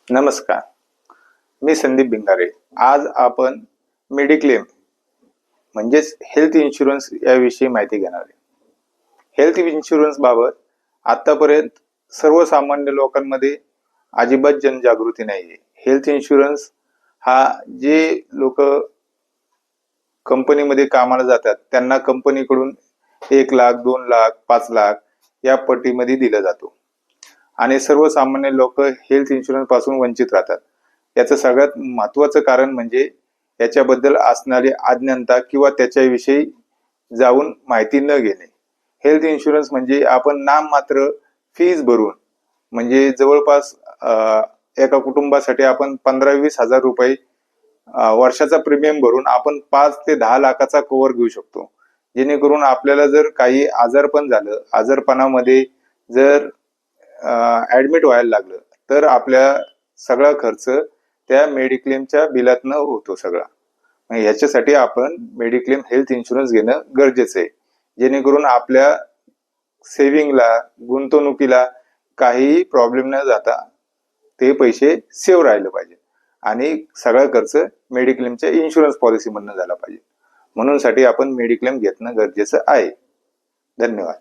नमस्कार, मी संदीप भिंगारे। आज आपण मेडिक्लेम म्हणजेच हेल्थ इन्शुरन्स याविषयी माहिती घेणार आहे। हेल्थ इन्शुरन्स बाबत आतापर्यंत सर्वसामान्य लोकांमध्ये अजिबात जनजागृती नाहीये। हेल्थ इन्शुरन्स हा जे लोक कंपनीमध्ये कामाला जातात त्यांना कंपनीकडून 1 लाख, 2 लाख, 5 लाख या पटीमध्ये दिला जातो आणि सर्वसामान्य लोक हेल्थ इन्शुरन्स पासून वंचित राहतात। याचं सगळ्यात महत्त्वाचं कारण म्हणजे याच्याबद्दल असणारी अज्ञानता किंवा त्याच्याविषयी जाऊन माहिती न घेणे। हेल्थ इन्शुरन्स म्हणजे आपण नाममात्र फीज भरून म्हणजे जवळपास एका कुटुंबासाठी आपण 15-20 हजार रुपये वर्षाचा प्रीमियम भरून आपण 5 ते 10 लाखाचा कव्हर घेऊ शकतो, जेणेकरून आपल्याला जर काही आजारपण झालं, आजारपणामध्ये जर ऍडमिट व्हायला लागलं तर आपल्या सगळा खर्च त्या मेडिक्लेमच्या बिलातनं होतो सगळा। याच्यासाठी आपण मेडिक्लेम हेल्थ इन्शुरन्स घेणं गरजेचं आहे, जेणेकरून आपल्या सेव्हिंगला, गुंतवणुकीला काही प्रॉब्लेम न जाता ते पैसे सेव्ह राहिले पाहिजे आणि सगळा खर्च मेडिक्लेमच्या इन्शुरन्स पॉलिसी मधनं झाला पाहिजे। म्हणून साठी आपण मेडिक्लेम घेणं गरजेचं आहे। धन्यवाद।